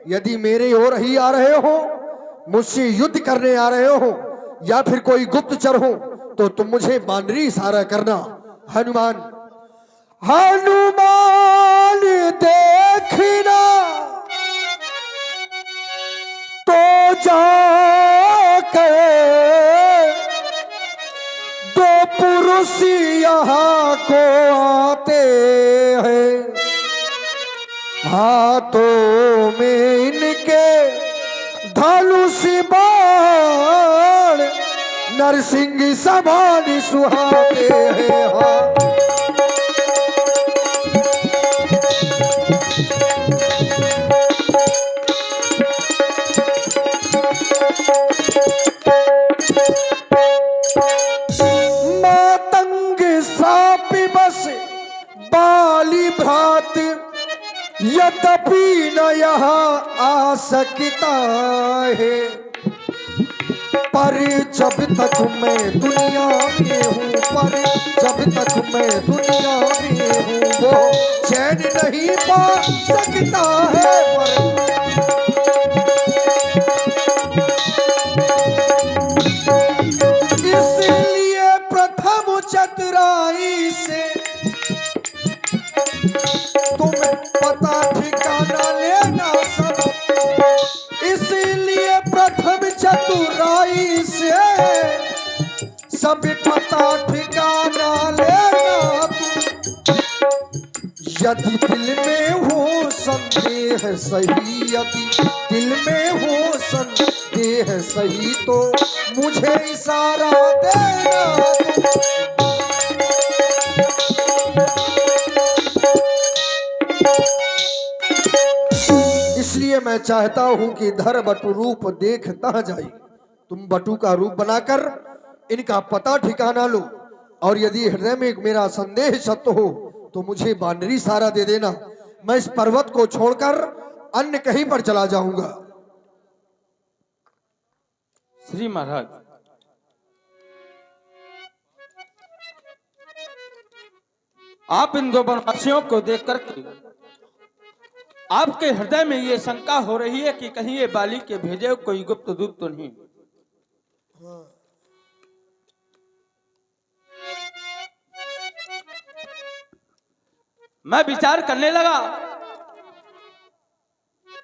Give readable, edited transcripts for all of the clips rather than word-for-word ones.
यदि मेरे ओर ही आ रहे हो, मुझसे युद्ध करने आ रहे हो, या फिर कोई गुप्तचर हो, तो तुम मुझे बानरी इशारा करना। हनुमान हनुमान देखना तो जाके दो पुरुष यहाँ को आते हैं, हाथों में इनके धनुष बाण नरसिंह समान सुहाते हैं। हाँ मातंग साप बस बाली भ्रात, यद्यपि न यहाँ आ सकता है, पर जब तक मैं दुनिया में हूँ, पर जब तक मैं दुनिया में हूँ, वो चैन नहीं पा सकता है। इसलिए प्रथम चतुराई से तुम पता ठिकाना लेना सब, इसलिए प्रथम चतुराई से सब पता ठिकाना लेना तुम। यदि दिल में हो संदेह सही, यदि दिल में हो संदेह सही, तो मुझे इशारा देना तुम। इसलिए मैं चाहता हूं कि धर बटु रूप देखता जाए, तुम बटु का रूप बनाकर इनका पता ठिकाना लो, और यदि हृदय में मेरा संदेह सत्य हो तो मुझे बानरी सहारा दे देना। मैं इस पर्वत को छोड़कर अन्य कहीं पर चला जाऊंगा। श्री महाराज, आप इन दो वनवासियों को देखकर आपके हृदय में ये शंका हो रही है कि कहीं ये बाली के भेजे कोई गुप्त दूत तो नहीं। मैं विचार करने लगा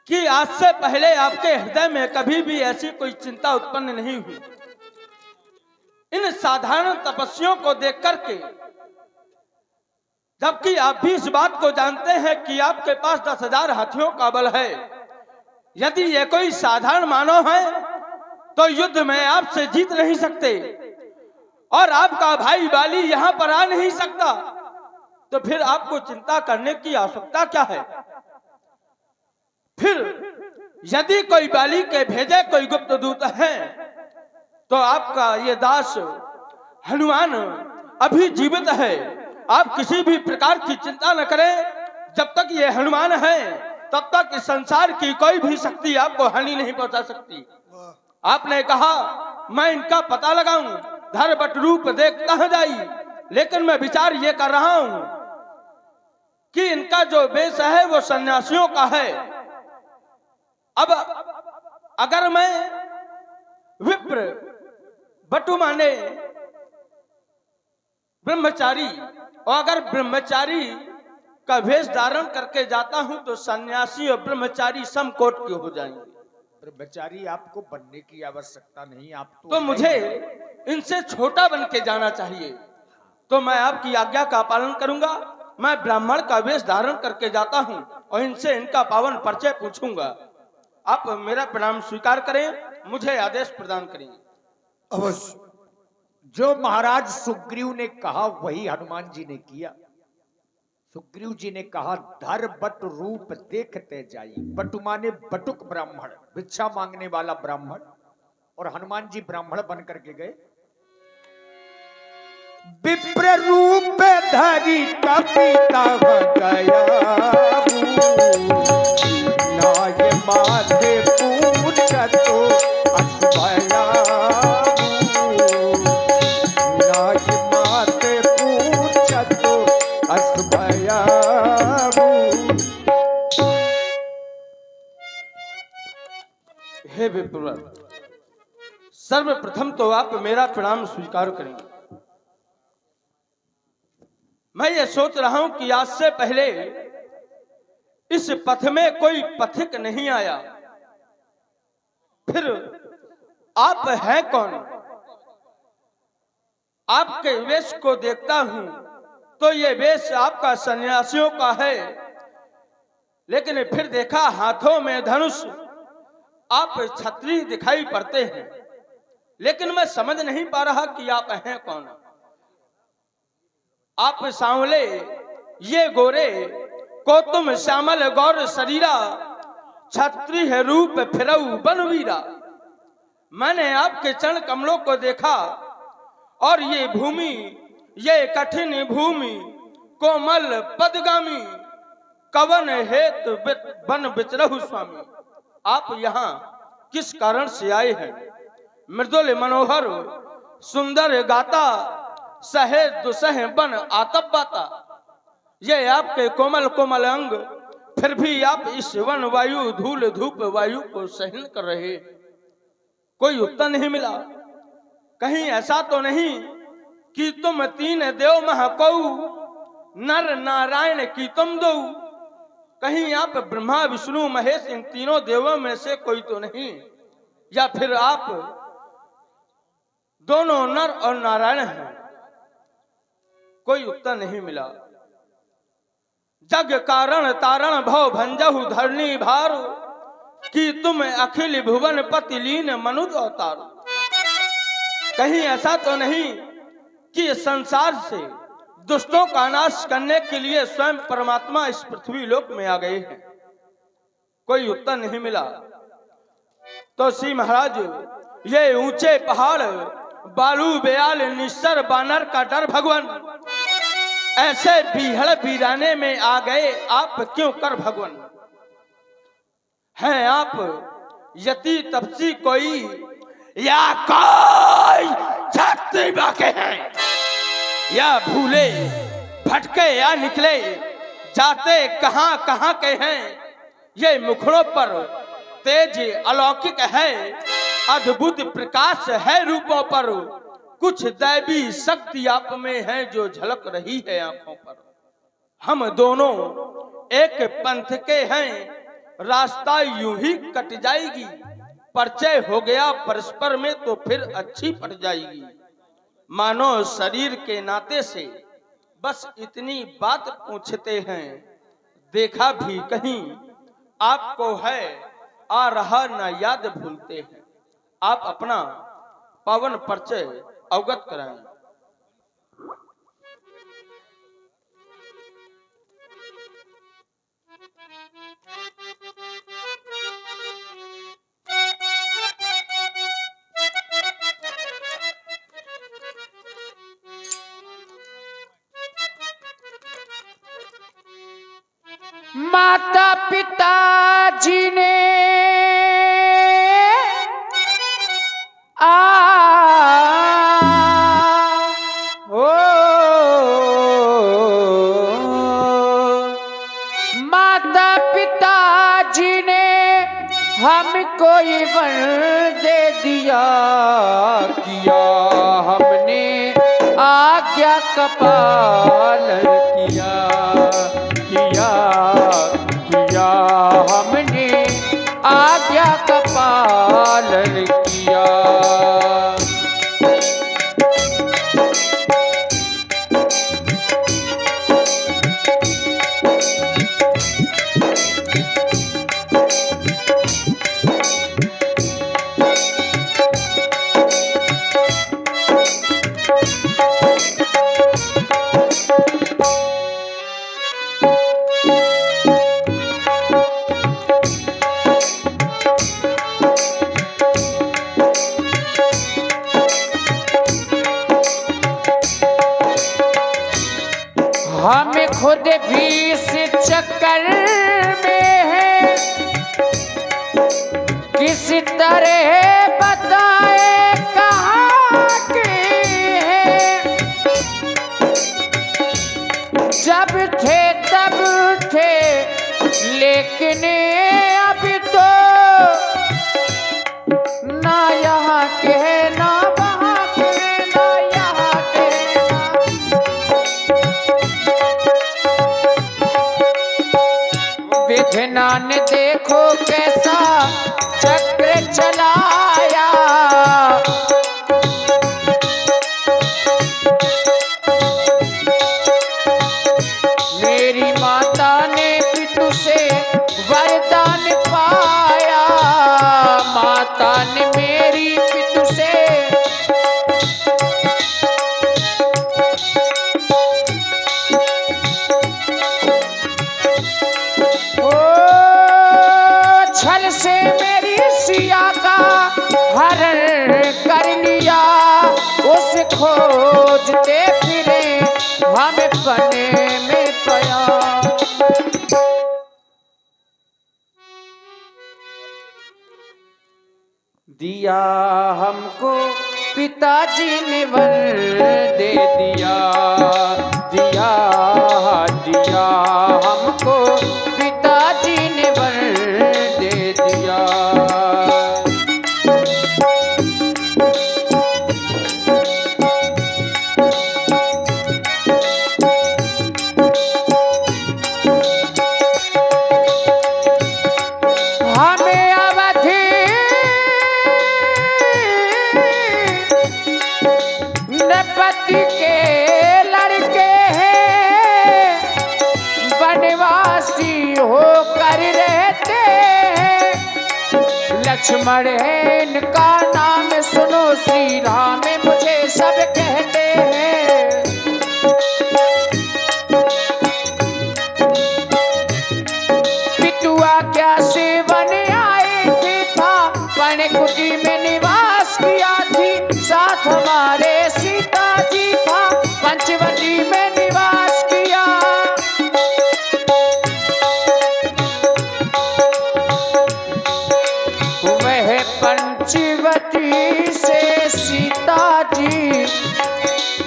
कि आज से पहले आपके हृदय में कभी भी ऐसी कोई चिंता उत्पन्न नहीं हुई। इन साधारण तपस्वियों को देख करके, जबकि आप भी इस बात को जानते हैं कि आपके पास 10,000 हाथियों का बल है, यदि ये कोई साधारण मानव है तो युद्ध में आपसे जीत नहीं सकते, और आपका भाई बाली यहां पर आ नहीं सकता, तो फिर आपको चिंता करने की आवश्यकता क्या है? फिर यदि कोई बाली के भेजे कोई गुप्त दूत है, तो आपका ये दास हनुमान अभी जीवित है। आप किसी भी प्रकार की चिंता न करें। जब तक ये हनुमान है तब तक इस संसार की कोई भी शक्ति आपको हानि नहीं पहुंचा सकती। आपने कहा मैं इनका पता लगाऊं, धर बट रूप देख कहां जाई, लेकिन मैं विचार ये कर रहा हूं कि इनका जो वेश है वो सन्यासियों का है। अब अगर मैं विप्र बटु माने ब्रह्मचारी, और अगर ब्रह्मचारी का वेश धारण करके जाता हूं तो सन्यासी और ब्रह्मचारी समकोट के हो जाएंगे। ब्रह्मचारी आपको बनने की आवश्यकता नहीं, आप तो मुझे इनसे छोटा बन के जाना चाहिए। तो मैं आपकी आज्ञा का पालन करूंगा। मैं ब्राह्मण का वेश धारण करके जाता हूं और इनसे इनका पावन परिचय पूछूंगा। आप मेरा प्रणाम स्वीकार करें, मुझे आदेश प्रदान करें। अवश्य। जो महाराज सुग्रीव ने कहा वही हनुमान जी ने किया। सुग्रीव जी ने कहा धर बट रूप देखते जाइए। बटु माने बटुक ब्राह्मण, भिक्षा मांगने वाला ब्राह्मण, और हनुमान जी ब्राह्मण बन करके गए। विप्र रूप धरी कपिता गया, नाय माथे पूछत अश्वया, नाय माथे पूछत अश्वया। हे विप्रवर, सर्वप्रथम तो आप मेरा प्रणाम स्वीकार करेंगे। मैं ये सोच रहा हूं कि आज से पहले इस पथ में कोई पथिक नहीं आया, फिर आप हैं कौन? आपके वेश को देखता हूं तो ये वेश आपका सन्यासियों का है, लेकिन फिर देखा हाथों में धनुष, आप छत्री दिखाई पड़ते हैं, लेकिन मैं समझ नहीं पा रहा कि आप हैं कौन। आप सांवले, ये गोरे, को तुम श्यामल गौर शरीरा, छत्री है रूप फिरऊ बनवीरा। मैंने आपके चरण कमलों को देखा और ये भूमि, ये कठिन भूमि, कोमल पदगामी, कवन हेतु बन बिचरहु स्वामी। आप यहाँ किस कारण से आए हैं? मृदुल मनोहर सुंदर गाता, सहे दुसह बन आतप बाता। ये आपके कोमल कोमल अंग, फिर भी आप इस वन वायु धूल धूप वायु को सहन कर रहे। कोई उत्तर नहीं मिला। कहीं ऐसा तो नहीं कि तुम तीन देव महकऊ, नर नारायण की तुम दो? कहीं आप ब्रह्मा विष्णु महेश इन तीनों देवों में से कोई तो नहीं? या फिर आप दोनों नर और नारायण हैं? कोई उत्तर नहीं मिला। जग कारण तारण भव भंजहु धरणी भार, कि तुम अखिल भुवन पति लीन मनुज अवतार। कहीं ऐसा तो नहीं कि संसार से दुष्टों का नाश करने के लिए स्वयं परमात्मा इस पृथ्वी लोक में आ गए हैं? कोई उत्तर नहीं मिला। तो श्री महाराज, ये ऊंचे पहाड़, बालू बेयाल निश्चर बानर का डर भगवान, ऐसे बीहड़ बीराने में आ गए आप क्यों कर भगवान? हैं आप यति तपसी कोई, या कोई छत्री बाके हैं, या भूले भटके या निकले, जाते कहां कहां के हैं? ये मुखड़ों पर तेज अलौकिक है, अद्भुत प्रकाश है रूपों पर, कुछ दैवी शक्ति आप में है जो झलक रही है आंखों पर। हम दोनों एक पंथ के हैं, रास्ता यूं ही कट जाएगी, परिचय हो गया परस्पर में तो फिर अच्छी पड़ जाएगी। मानो शरीर के नाते से बस इतनी बात पूछते हैं, देखा भी कहीं आपको है, आ रहा ना याद भूलते हैं। आप अपना पावन परिचय अवगत कराएं। माता पिता जी ने माता पिता जी ने हमको ये वन दे दिया, किया हमने आज्ञा का पालन किया, किया किया हमने आज्ञा का पालन किया। हम खुद भी इस चक्कर में हैं, किस तरह बताए कहाँ के हैं। जब थे तब थे, लेकिन अब तो देखो कैसा चक्र चलाया। मेरी माता ने पितु से वरदान पाया, माता ने मेरी पितु से छल से मेरी सिया का हरण कर लिया। उस खोजते फिरे हमें पने में पाया। दिया हमको पिताजी ने वर दे दिया, दिया दिया हमको पिताजी ने वर दे दिया। हमें अवधि नृपति के लड़के हैं, वनवासी होकर रहते हैं। लक्ष्मण है इनका नाम, सुनो श्री राम मुझे सब कहते हैं। पिटुआ क्या सेवन आए थे था, पर्णकुटी में निवास किया थी। साथ हमारे सीता जी था, पंचवटी में निवास किया। वह पंचवटी से सीता जी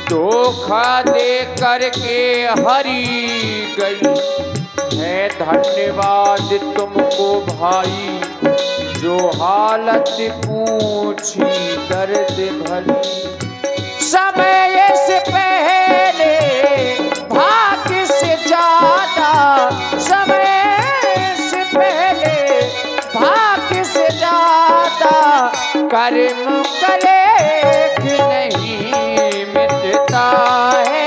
धोखा दे करके हरी गई। है धन्यवाद तुमको भाई, जो हालत पूछी दर्द भरी। समय से पहले भाग्य से ज्यादा, समय से पहले भाग्य से ज्यादा कर्म करे कि नहीं मिटता है।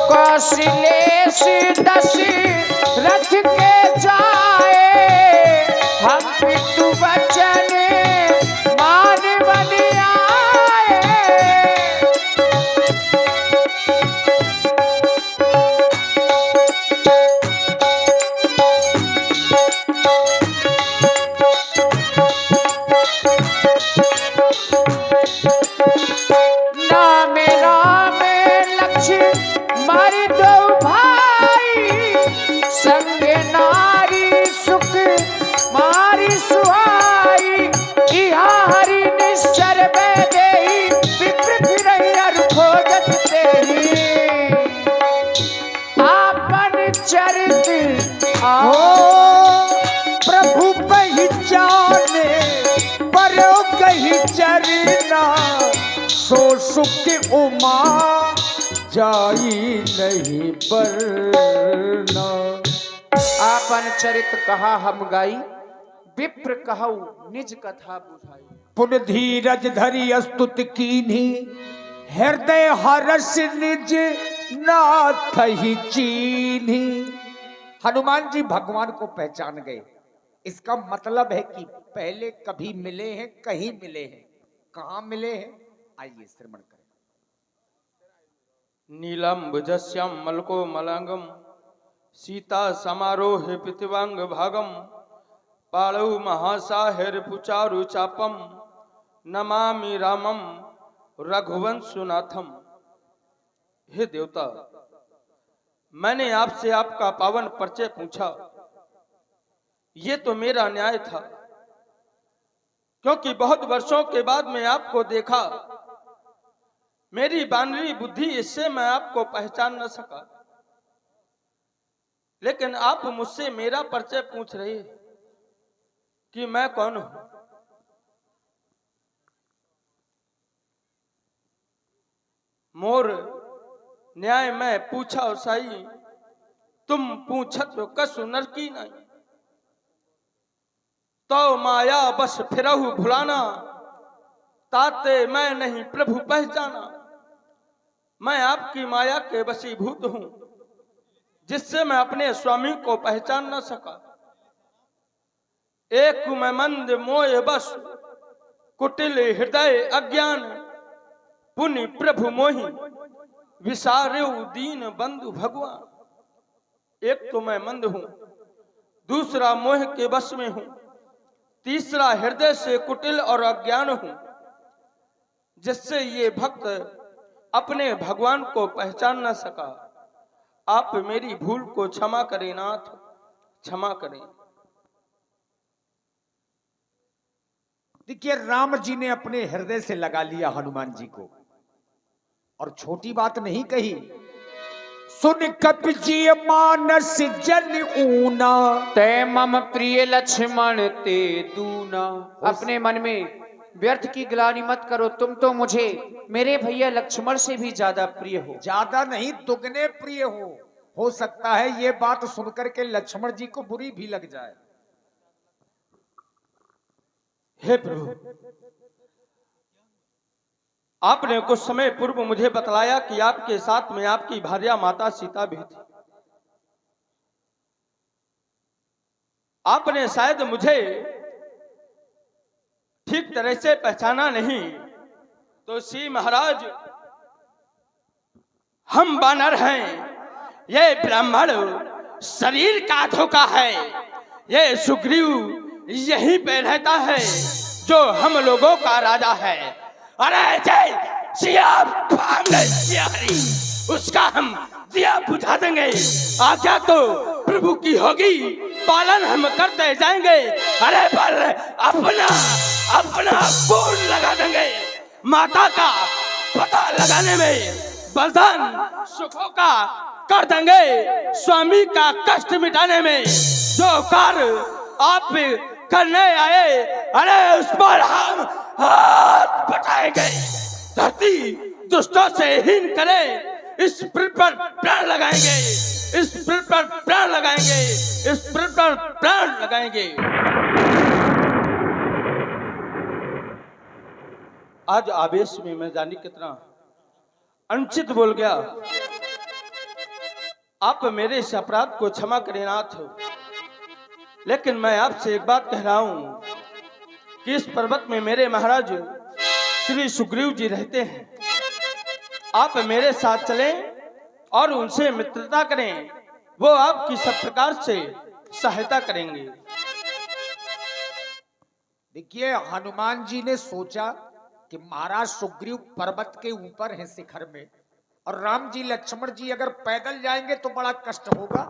कौशलेश दशरथ के जाए, हम पितु वचन मान बन आए। नाम राम लक्ष्मण दो भाई, संग नारी सुख मारी सुहाई। इहा हरि निश्चर बैदेही, विप्र फिरहि अरु खोजत तेहि। आपन चरित प्रभु पहचाने, परो कही चरना। सो सुख उमा जाई नहीं बरना। आपन चरित कहा हम गाई, विप्र कहु निज कथा बुझाई। पुन धीरज धरि स्तुत कीन्ही, हृदय हर्ष निज नाथ ही चीन्ही। हनुमान जी भगवान को पहचान गए। इसका मतलब है कि पहले कभी मिले हैं, कहीं मिले हैं, कहां मिले हैं, आइए श्रवण करें। नीलम भुजस्यम मलको मलंगम, सीता समारोह पितवांग भागम। पाणौ महासाहिर पुचारु चापम, नमामि रामम रघुवंशनाथम। हे देवता, मैंने आपसे आपका पावन परिचय पूछा, ये तो मेरा न्याय था, क्योंकि बहुत वर्षों के बाद मैं आपको देखा। मेरी बानरी बुद्धि इससे मैं आपको पहचान न सका, लेकिन आप मुझसे मेरा परिचय पूछ रहे हैं कि मैं कौन हूं। मोर न्याय मैं पूछा साई, तुम पूछत कसु नर की नहीं। तो माया बस फिरहु भुलाना, ताते मैं नहीं प्रभु पहचाना। मैं आपकी माया के वशीभूत हूं, जिससे मैं अपने स्वामी को पहचान न सका। एक मैं मंद मोय बस, कुटिल हृदय अज्ञान। पुनि प्रभु मोहि, विसार्यु दीन बंधु भगवान। एक तो मैं मंद हूं, दूसरा मोह के वश में हूं, तीसरा हृदय से कुटिल और अज्ञान हूं, जिससे ये भक्त अपने भगवान को पहचान न सका। आप मेरी भूल को क्षमा करें नाथ, क्षमा करें। देखिए, राम जी ने अपने हृदय से लगा लिया हनुमान जी को, और छोटी बात नहीं कही। सुन कपि मानस जन ऊना, तै मम प्रिय लक्ष्मण ते दूना। अपने मन में व्यर्थ की ग्लानि मत करो, तुम तो मुझे मेरे भैया लक्ष्मण से भी ज्यादा प्रिय हो। ज्यादा नहीं, दुगने प्रिय हो सकता है ये बात सुनकर के लक्ष्मण जी को बुरी भी लग जाए। हे प्रभु, आपने कुछ समय पूर्व मुझे बतलाया कि आपके साथ में आपकी भार्या माता सीता भी थी। आपने शायद मुझे ठीक तरह से पहचाना नहीं, तो श्री महाराज, हम वानर हैं, ये ब्राह्मण शरीर का धोखा है। ये सुग्रीव यहीं पे रहता है, जो हम लोगों का राजा है। अरे जय उसका हम दिया बुझा देंगे। आज्ञा तो प्रभु की होगी, पालन हम करते जाएंगे। अरे बल अपना अपना खून लगा देंगे। माता का पता लगाने में बलिदान सुखों का कर देंगे। स्वामी का कष्ट मिटाने में जो कार्य आप करने आए, अरे उस पर हम हाथ बटाएंगे। धरती दुष्टों से हीन करे, इस पृथ्वी पर प्राण लगाएंगे, इस पृथ्वी पर प्राण लगाएंगे, इस पृथ्वी पर प्राण लगाएंगे। आज आवेश में मैं जानी कितना अनुचित बोल गया। आप मेरे इस अपराध को क्षमा करें नाथ। लेकिन मैं आपसे एक बात कह रहा हूं कि इस पर्वत में मेरे महाराज श्री सुग्रीव जी रहते हैं। आप मेरे साथ चलें और उनसे मित्रता करें, वो आपकी सब प्रकार से सहायता करेंगे। देखिए, हनुमान जी ने सोचा कि महाराज सुग्रीव पर्वत के ऊपर हैं शिखर में, और राम जी लक्ष्मण जी अगर पैदल जाएंगे तो बड़ा कष्ट होगा।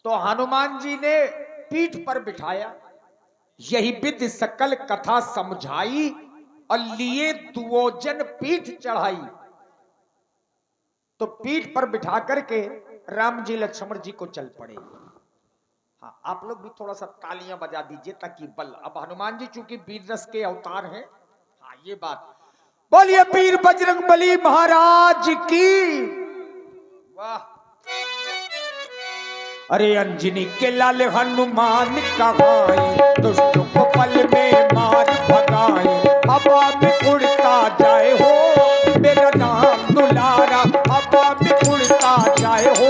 तो हनुमान जी ने पीठ पर बिठाया, यही विधि सकल कथा समझाई, और लिए दुओजन पीठ चढ़ाई। तो पीठ पर बिठा करके राम जी लक्ष्मण जी को चल पड़े। हाँ, आप लोग भी थोड़ा सा तालियां बजा दीजिए ताकि बल। अब हनुमान जी चूंकि वीर रस के अवतार हैं, हाँ ये बात। बोलिए वीर बजरंगबली महाराज की वाह। अरे अंजनी के लाल हनुमान कहाई, दुष्टों को पल में मार भगाए। हवा में उड़ता जाए हो मेरा नाम दुलारा, हवा में उड़ता जाए हो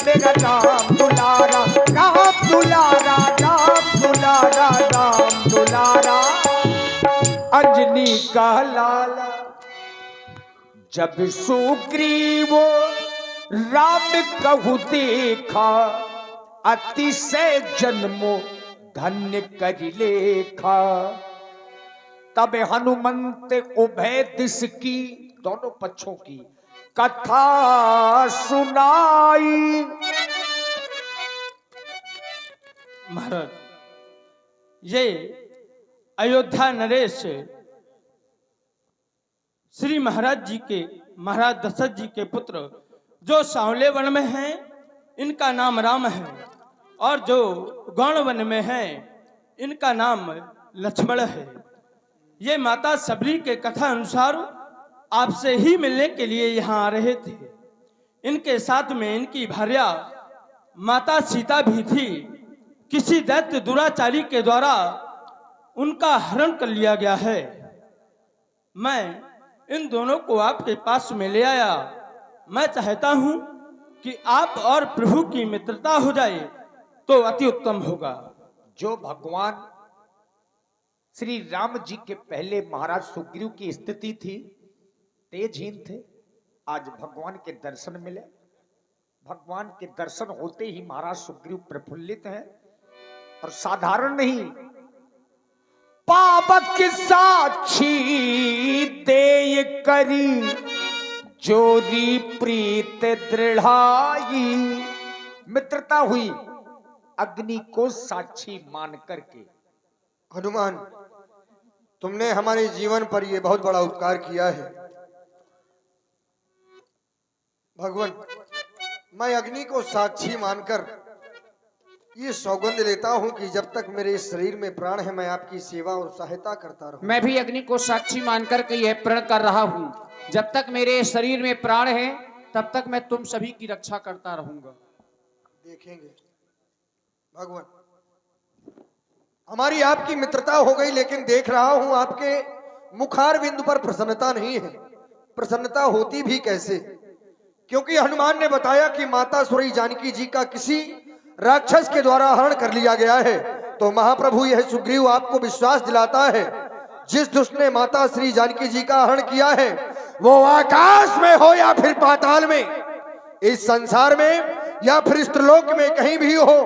मेरा नाम दुलारा। राम दुलारा, राम दुलारा, राम दुलारा, अंजनी का लाला। जब सुग्रीव राम कहु देखा, अतिशय जन्मो धन्य कर लेखा। तब हनुमंत उभय दिश की, दोनों पक्षों की कथा सुनाई। महाराज, ये अयोध्या नरेश श्री महाराज जी के, महाराज दशरथ जी के पुत्र जो सांवले वन में हैं, इनका नाम राम है, और जो गौण वन में हैं, इनका नाम लक्ष्मण है। ये माता सबरी के कथा अनुसार आपसे ही मिलने के लिए यहाँ आ रहे थे। इनके साथ में इनकी भार्या माता सीता भी थी। किसी दैत्य दुराचारी के द्वारा उनका हरण कर लिया गया है। मैं इन दोनों को आपके पास में ले आया। मैं चाहता हूं कि आप और प्रभु की मित्रता हो जाए तो अति उत्तम होगा। जो भगवान श्री राम जी के पहले महाराज सुग्रीव की स्थिति थी, तेजहीन थे, आज भगवान के दर्शन मिले। भगवान के दर्शन होते ही महाराज सुग्रीव प्रफुल्लित हैं और साधारण नहीं, पावक साक्षी देय करी जोरी प्रीत दृढ़ाई। मित्रता हुई अग्नि को साक्षी मान करके। हनुमान, तुमने हमारे जीवन पर यह बहुत बड़ा उपकार किया है। भगवान, मैं अग्नि को साक्षी मानकर ये सौगंध लेता हूं कि जब तक मेरे इस शरीर में प्राण है मैं आपकी सेवा और सहायता करता रहूं। मैं भी अग्नि को साक्षी मानकर के यह प्रण कर रहा हूँ, जब तक मेरे शरीर में प्राण है तब तक मैं तुम सभी की रक्षा करता रहूंगा। देखेंगे भगवान, हमारी आपकी मित्रता हो गई, लेकिन देख रहा हूं आपके मुखार बिंदु पर प्रसन्नता नहीं है। प्रसन्नता होती भी कैसे? क्योंकि हनुमान ने बताया कि माता श्री जानकी जी का किसी राक्षस के द्वारा हरण कर लिया गया है। तो महाप्रभु यह सुग्रीव आपको विश्वास दिलाता है, जिस दुष्ट ने माता श्री जानकी जी का हरण किया है वो आकाश में हो या फिर पाताल में, इस संसार में या फिर इस त्रिलोक में कहीं भी हो,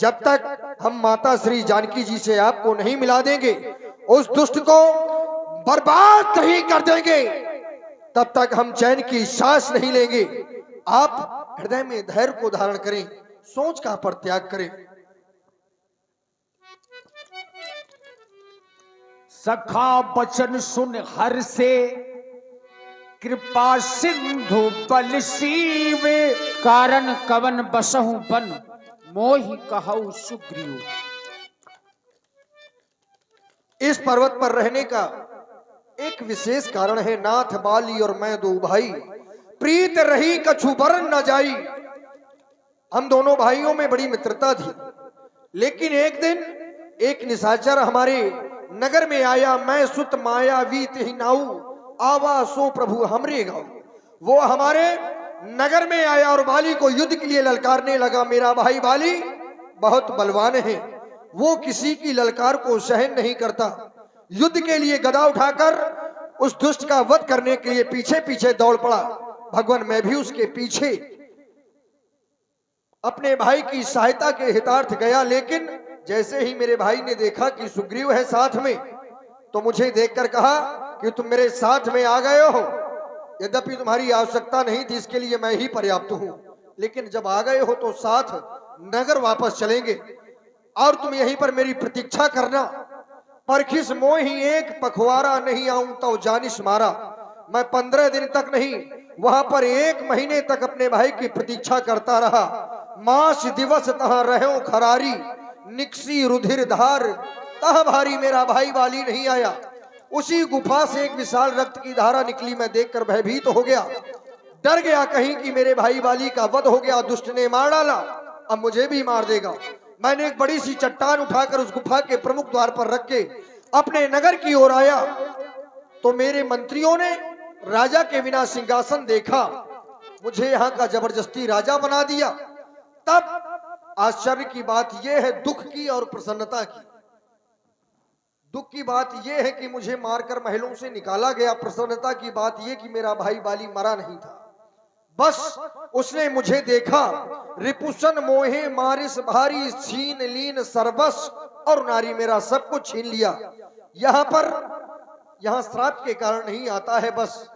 जब तक हम माता श्री जानकी जी से आपको नहीं मिला देंगे, उस दुष्ट को बर्बाद नहीं कर देंगे, तब तक हम चैन की सांस नहीं लेंगे। आप हृदय में धैर्य को धारण करें, सोच का परित्याग करें। सखा बचन सुन हर से कृपा सिंधु बल सीवे। कारण कवन बसहु बन मोहि कहु सुग्रीव। इस पर्वत पर रहने का एक विशेष कारण है। नाथ बाली और मैं दो भाई, प्रीत रही कछु बरन न जाई। हम दोनों भाइयों में बड़ी मित्रता थी, लेकिन एक दिन एक निशाचर हमारे नगर में आया। मैं सुत मायावी तिहि नाऊ, आवा सो प्रभु हमरे गाँव। वो हमारे नगर में आया और बाली को युद्ध के लिए ललकारने लगा। मेरा भाई बाली बहुत बलवान है, वो किसी की ललकार को सहन नहीं करता। युद्ध के लिए गदा उठाकर उस दुष्ट का वध करने के लिए पीछे पीछे दौड़ पड़ा। भगवान, मैं भी उसके पीछे अपने भाई की सहायता के हितार्थ गया, लेकिन जैसे ही मेरे भाई ने देखा कि सुग्रीव है साथ में, तो मुझे देखकर कहा कि तुम मेरे साथ में आ गए हो। यद्यपि तुम्हारी आवश्यकता नहीं थी, इसके लिए मैं ही पर्याप्त हूं, लेकिन जब आ गए हो तो साथ नगर वापस चलेंगे और तुम यहीं पर मेरी प्रतीक्षा करना। परखिस मोहि एक पखवारा, नहीं आऊं तो जानिस मारा। मैं 15 दिन तक नहीं, वहां पर 1 महीने तक अपने भाई की प्रतीक्षा करता रहा। मास दिवस तहां रहो खरारी, निकसी रुधिर धार तह भारी। मेरा भाई बाली नहीं आया। उसी गुफा से एक विशाल रक्त की धारा निकली। मैं देखकर भयभीत हो गया, डर गया कहीं कि मेरे भाई बाली का वध हो गया, दुष्ट ने मार डाला, अब मुझे भी मार देगा। मैंने एक बड़ी सी चट्टान उठाकर उस गुफा के प्रमुख द्वार पर रख के अपने नगर की ओर आया, तो मेरे मंत्रियों ने राजा के बिना सिंहासन देखा, मुझे यहाँ का जबरदस्ती राजा बना दिया। तब आश्चर्य की बात यह है, दुख की और प्रसन्नता की। दुख की बात यह है कि मुझे मारकर महलों से निकाला गया। प्रसन्नता की बात यह कि मेरा भाई बाली मरा नहीं था, बस उसने मुझे देखा। रिपुसन मोहे मारिस भारी, छीन लीन सर्वस और नारी, मेरा सब कुछ छीन लिया। यहाँ श्राप के कारण नहीं आता है, बस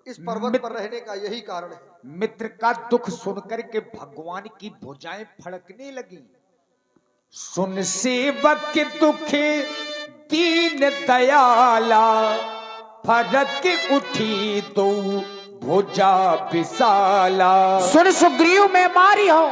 इस पर्वत पर रहने का यही कारण है। मित्र का दुख सुनकर के भगवान की भुजाएं फड़कने लगी। सुन सेवक के दुखे दीन दयाला, फरक उठी दो भुजा विशाला। सुन सुग्रीव में मारी हो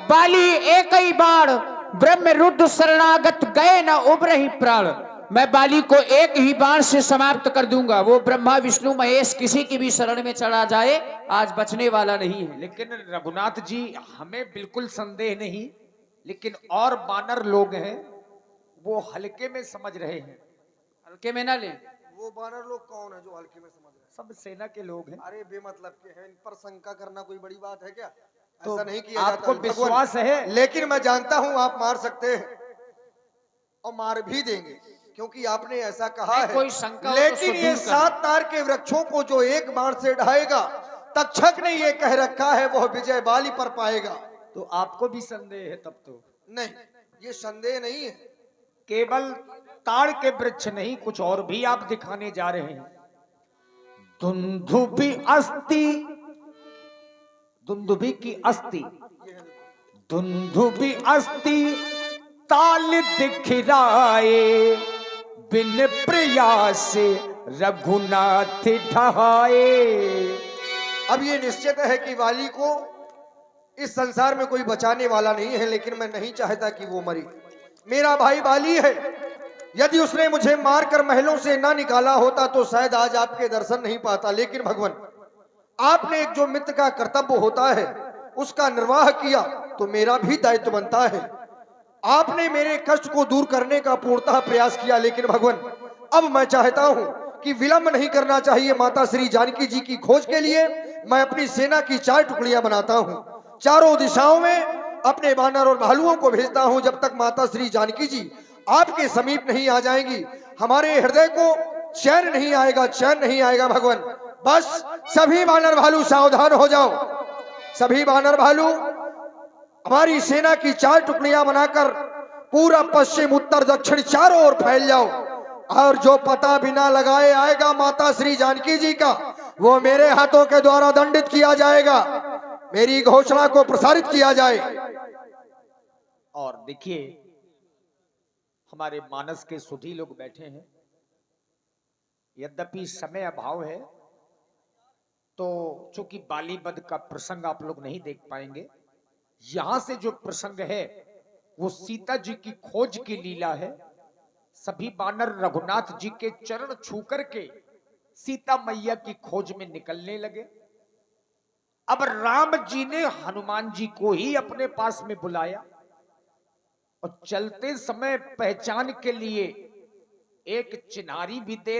बाली एक ही बाण, ब्रह्म रुद्र शरणागत गए न उबरहि प्राण। मैं बाली को एक ही बाण से समाप्त कर दूंगा। वो ब्रह्मा विष्णु महेश किसी की भी शरण में चढ़ा जाए आज बचने वाला नहीं है। लेकिन रघुनाथ जी हमें बिल्कुल संदेह नहीं, लेकिन और बानर लोग हैं वो हल्के में समझ रहे हैं। हल्के में ना ले। वो बानर लोग कौन है जो हल्के में समझ रहे सब सेना के लोग हैं। हैं? अरे बेमतलब के हैं, इन पर शंका करना कोई बड़ी बात है क्या? तो ऐसा नहीं किया आपको जाता विश्वास भगवान। है? लेकिन मैं जानता हूं आप मार सकते हैं और मार भी देंगे, क्योंकि आपने ऐसा कहा नहीं, है। कोई शंका हो तो लेकिन उसको ये दूर करना। 7 तार के वृक्षों को जो एक बाण से ढाएगा, तक्षक ने ये कह रखा है वह विजय बाली पर पाएगा। तो आपको भी संदेह है तब तो? नहीं, ये संदेह नहीं है। केवल ताड़ के वृक्ष नहीं, कुछ और भी आप दिखाने जा रहे हैं। दुंदुभी अस्थि, दुंदुभी की अस्थि, दुंदुभी अस्थि ताल दिखराए, बिन प्रयास रघुनाथ ढहाए। अब ये निश्चित है कि वाली को इस संसार में कोई बचाने वाला नहीं है, लेकिन मैं नहीं चाहता कि वो मरे। मेरा भाई वाली है, यदि उसने मुझे मारकर महलों से ना निकाला होता तो शायद आज आपके दर्शन नहीं पाता। लेकिन भगवान, आपने एक जो मित्र का कर्तव्य होता है उसका निर्वाह किया, तो मेरा भी दायित्व बनता है। आपने मेरे कष्ट को दूर करने का पूर्णतः प्रयास किया, लेकिन भगवान अब मैं चाहता हूं कि विलंब नहीं करना चाहिए। माता श्री जानकी जी की खोज के लिए मैं अपनी सेना की 4 टुकड़ियां बनाता हूं, चारों दिशाओं में अपने बानर और भालुओं को भेजता हूं। जब तक माता श्री जानकी जी आपके समीप नहीं आ जाएंगी, हमारे हृदय को चैन नहीं आएगा, चैन नहीं आएगा। भगवान, बस सभी बानर भालू सावधान हो जाओ। सभी बानर भालू हमारी सेना की 4 टुकड़ियां बनाकर पूरब पश्चिम उत्तर दक्षिण चारों ओर फैल जाओ, और जो पता बिना लगाए आएगा माता श्री जानकी जी का, वो मेरे हाथों के द्वारा दंडित किया जाएगा। मेरी घोषणा को प्रसारित किया जाए। और देखिए, हमारे मानस के सुधी लोग बैठे हैं। यद्यपि समय अभाव है, तो चूंकि बाली वध का प्रसंग आप लोग नहीं देख पाएंगे, यहां से जो प्रसंग है वो सीता जी की खोज की लीला है। सभी बानर रघुनाथ जी के चरण छू करके सीता मैया की खोज में निकलने लगे। अब राम जी ने हनुमान जी को ही अपने पास में बुलाया और चलते समय पहचान के लिए एक चिन्हारी भी दे रहे